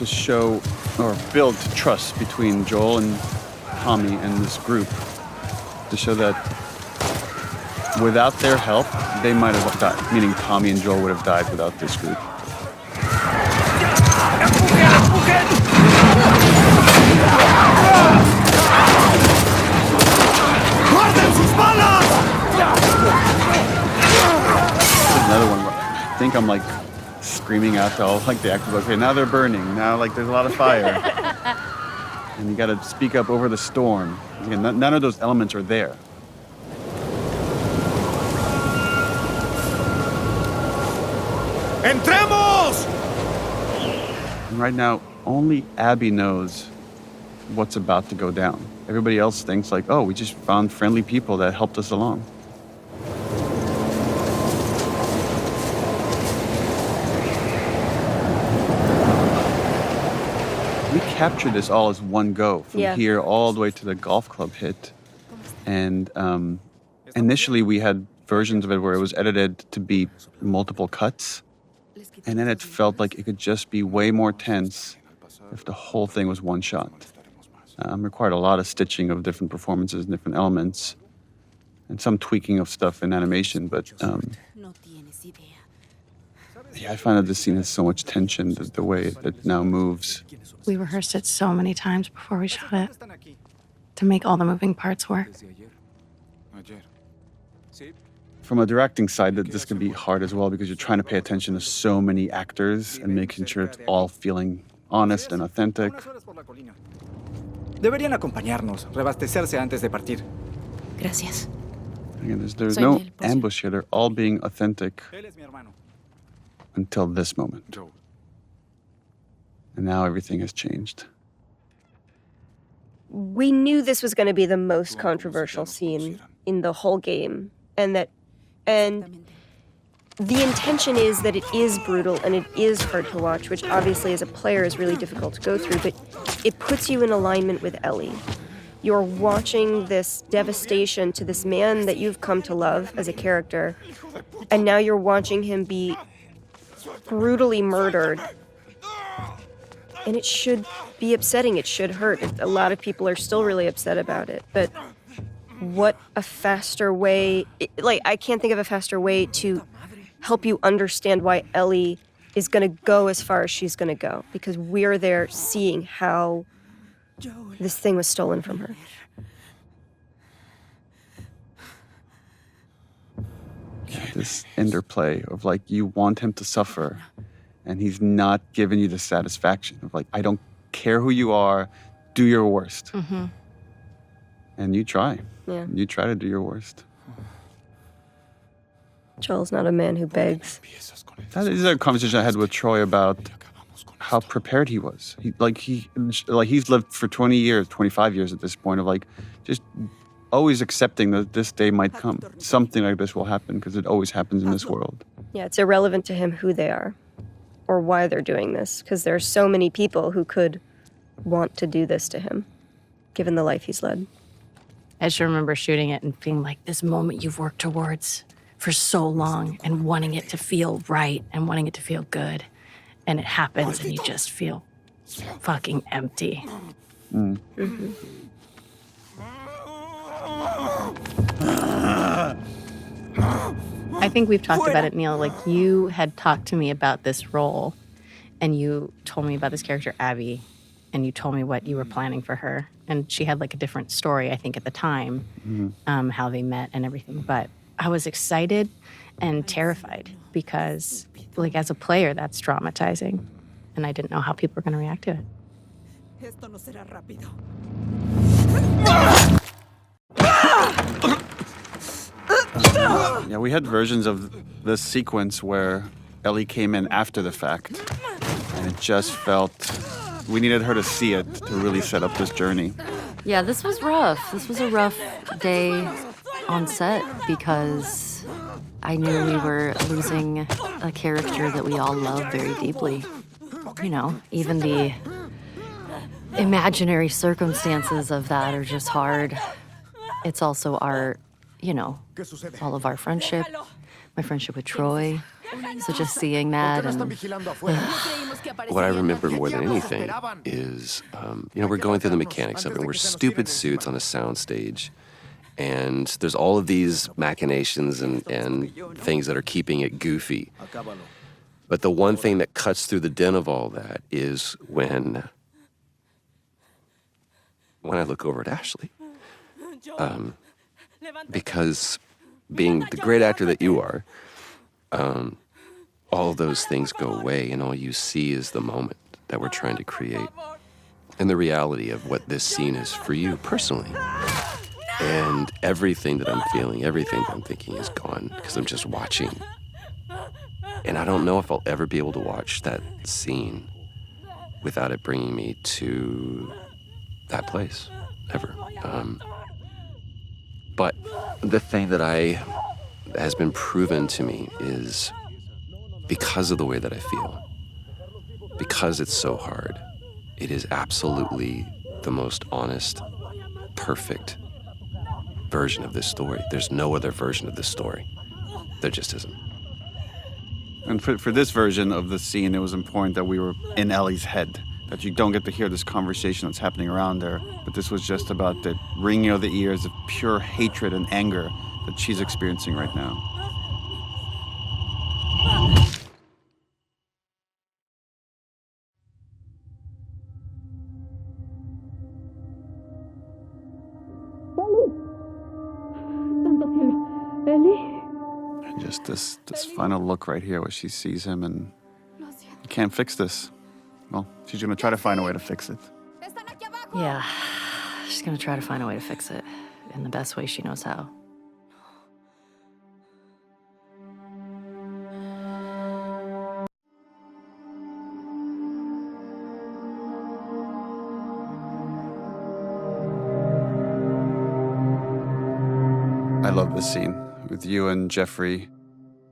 to show or build trust between Joel and Tommy and this group, to show that without their help, they might have died, meaning Tommy and Joel would have died without this group. Another one where I think I'm like screaming out to all like the actors, okay, now they're burning, now like there's a lot of fire. And you gotta speak up over the storm. Again, none of those elements are there. ¡Entremos! And right now, only Abby knows what's about to go down. Everybody else thinks like, oh, we just found friendly people that helped us along. We captured this all as one go, from here all the way to the golf club hit. And initially we had versions of it where it was edited to be multiple cuts. And then it felt like it could just be way more tense if the whole thing was one shot. Required a lot of stitching of different performances and different elements, and some tweaking of stuff in animation, but yeah, I find that this scene has so much tension, the way it now moves. We rehearsed it so many times before we shot it to make all the moving parts work. From a directing side, that this can be hard as well because you're trying to pay attention to so many actors and making sure it's all feeling honest and authentic. Deberían acompañarnos, reabastecerse antes de partir. Gracias. Again, there's no ambush here. They're all being authentic until this moment. And now everything has changed. We knew this was going to be the most controversial scene in the whole game, and the intention is that it is brutal and it is hard to watch, which obviously as a player is really difficult to go through, but it puts you in alignment with Ellie. You're watching this devastation to this man that you've come to love as a character, and now you're watching him be brutally murdered. And it should be upsetting, it should hurt. A lot of people are still really upset about it, but what a faster way, I can't think of a faster way to help you understand why Ellie is going to go as far as she's going to go, because we're there seeing how this thing was stolen from her. This interplay of like, you want him to suffer and he's not giving you the satisfaction of like, I don't care who you are, do your worst. Mm-hmm. And you try. Yeah. You try to do your worst. Joel's not a man who begs. That is a conversation I had with Troy about how prepared he was. He's lived for 20 years, 25 years at this point of like, just always accepting that this day might come. Something like this will happen because it always happens in this world. Yeah, it's irrelevant to him who they are or why they're doing this, because there are so many people who could want to do this to him, given the life he's led. I just remember shooting it and being like, this moment you've worked towards for so long and wanting it to feel right and wanting it to feel good. And it happens and you just feel fucking empty. Mm. Mm-hmm. I think we've talked about it, Neil. Like, you had talked to me about this role and you told me about this character, Abby, and you told me what you were planning for her. And she had like a different story, I think, at the time, how they met and everything. But I was excited and terrified because, like, as a player, that's traumatizing. And I didn't know how people were going to react to it. Yeah, we had versions of this sequence where Ellie came in after the fact, and it just felt we needed her to see it to really set up this journey. Yeah, this was rough. This was a rough day on set because I knew we were losing a character that we all love very deeply. You know, even the imaginary circumstances of that are just hard. It's also our, you know, all of our friendship, my friendship with Troy, So just seeing that and What I remember more than anything is, we're going through the mechanics of it. We're stupid suits on a soundstage, and there's all of these machinations and things that are keeping it goofy. But the one thing that cuts through the din of all that is when I look over at Ashley. Because being the great actor that you are, all those things go away, and all you see is the moment that we're trying to create and the reality of what this scene is for you personally. And everything that I'm feeling, everything that I'm thinking is gone because I'm just watching. And I don't know if I'll ever be able to watch that scene without it bringing me to that place, ever. But the thing that has been proven to me is because of the way that I feel, because it's so hard, it is absolutely the most honest, perfect version of this story. There's no other version of this story. There just isn't. And for this version of the scene, it was important that we were in Ellie's head, that you don't get to hear this conversation that's happening around her, but this was just about the ringing of the ears of pure hatred and anger that she's experiencing right now. And just this final look right here where she sees him and you can't fix this. Well, she's gonna try to find a way to fix it. yeah, she's gonna try to find a way to fix it in the best way she knows how. I love this scene with you and Jeffrey.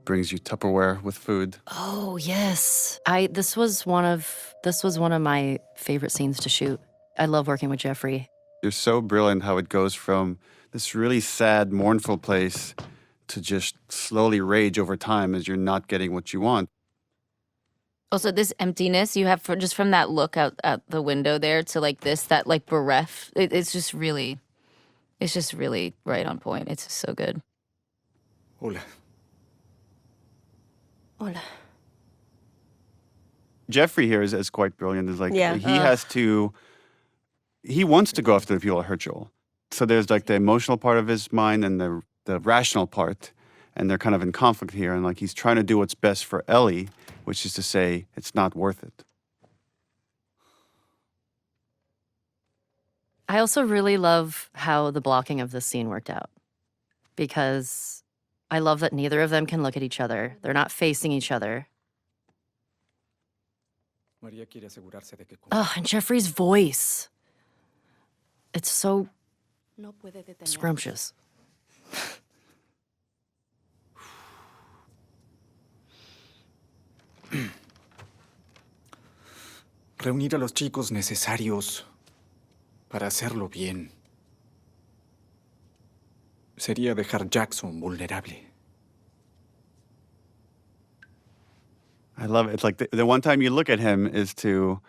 Brings you Tupperware with food. Oh yes, this was one of my favorite scenes to shoot. I love working with Jeffrey. You're so brilliant how it goes from this really sad, mournful place to just slowly rage over time as you're not getting what you want. Also, this emptiness you have just from that look out the window there to like this, that like bereft. It's just really right on point. It's just so good. Hola. Hola. Jeffrey here is quite brilliant. Is like Yeah. he wants to go after the people that hurt Joel. So there's like the emotional part of his mind and the rational part, and they're kind of in conflict here. And like he's trying to do what's best for Ellie, which is to say it's not worth it. I also really love how the blocking of this scene worked out, because I love that neither of them can look at each other. They're not facing each other. Oh, and Jeffrey's voice. It's so scrumptious. Reunir a los chicos necesarios para hacerlo bien sería dejar Jackson vulnerable. I love it. It's like the one time you look at him is to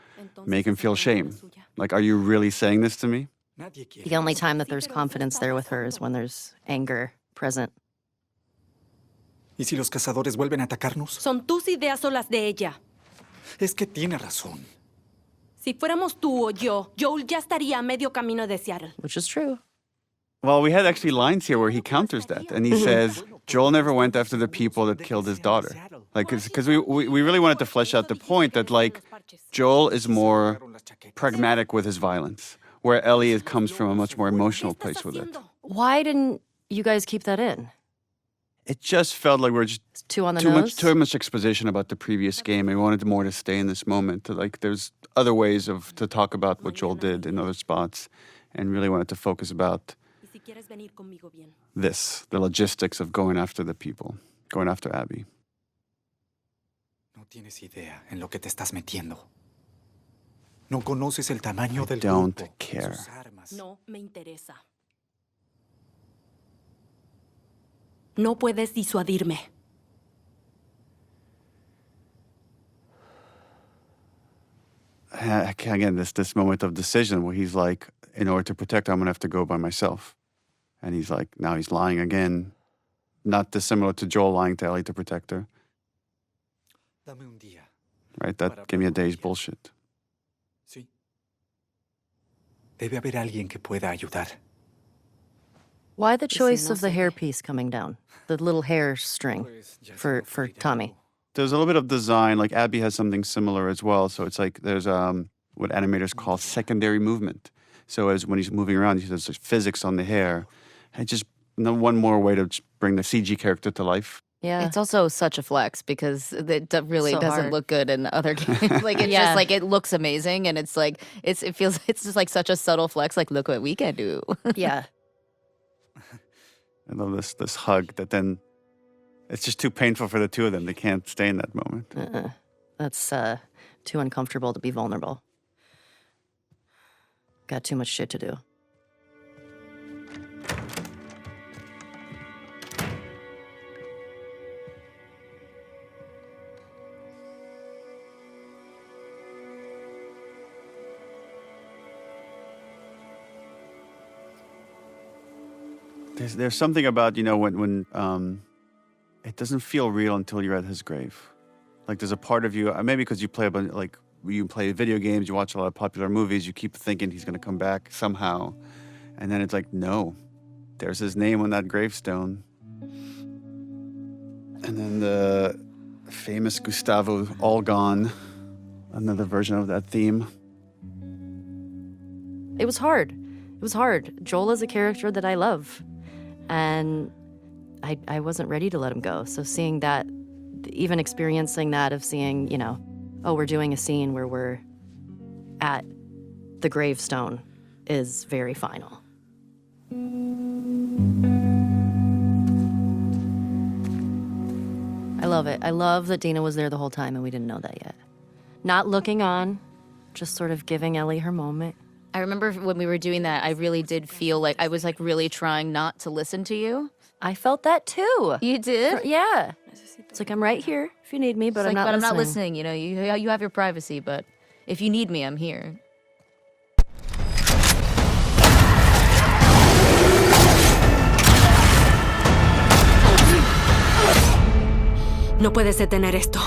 make him feel shame. Like, are you really saying this to me? The only time that there's confidence there with her is when there's anger present. ¿Y si los cazadores vuelven a atacarnos? Son tus ideas o las de ella. Es que tiene razón. Si fuéramos tú o yo, Joel ya estaría a medio camino de Seattle. Which is true. Well, we had actually lines here where he counters that, and he says Joel never went after the people that killed his daughter. Like, because we really wanted to flesh out the point that like Joel is more pragmatic with his violence, where Ellie comes from a much more emotional place with it. Why didn't you guys keep that in? It just felt like we're just It's too on the nose? too much exposition about the previous game. And we wanted more to stay in this moment. Like, there's other ways to talk about what Joel did in other spots, and really wanted to focus about this, the logistics of going after the people, going after Abby. No tienes idea en lo que te estás metiendo. No conoces el tamaño del don't grupo, care. sus armas. No me interesa. No puedes disuadirme. again, this moment of decision where he's like, in order to protect her, I'm gonna have to go by myself. And he's like, now he's lying again. Not dissimilar to Joel lying to Ellie to protect her. Dame un día. Right? That give me a day's bullshit. Sí. Debe haber alguien que pueda ayudar. Why the choice of the hairpiece coming down? The little hair string for Tommy. There's a little bit of design, like Abby has something similar as well. So it's like there's what animators call secondary movement. So as when he's moving around, there's physics on the hair. And just one more way to bring the CG character to life. Yeah. It's also such a flex because it really So doesn't hard. look good in other games. Like it's just like it looks amazing, and it's like it feels it's just like such a subtle flex. Like look what we can do. Yeah. I love this hug that then it's just too painful for the two of them. They can't stay in that moment. That's too uncomfortable to be vulnerable. Got too much shit to do. There's something about, when it doesn't feel real until you're at his grave. Like there's a part of you, maybe because you play you play video games, you watch a lot of popular movies, you keep thinking he's going to come back somehow. And then it's like, no, there's his name on that gravestone. And then the famous Gustavo All Gone, another version of that theme. It was hard. It was hard. Joel is a character that I love. And I wasn't ready to let him go. So seeing that, even experiencing that of seeing, oh, we're doing a scene where we're at the gravestone is very final. I love it. I love that Dina was there the whole time and we didn't know that yet. Not looking on, just sort of giving Ellie her moment. I remember when we were doing that, I really did feel like I was like really trying not to listen to you. I felt that too. You did? Yeah. It's like I'm right here if you need me, but It's I'm like, not but listening. I'm not listening. You have your privacy, but if you need me, I'm here. No puedes detener esto.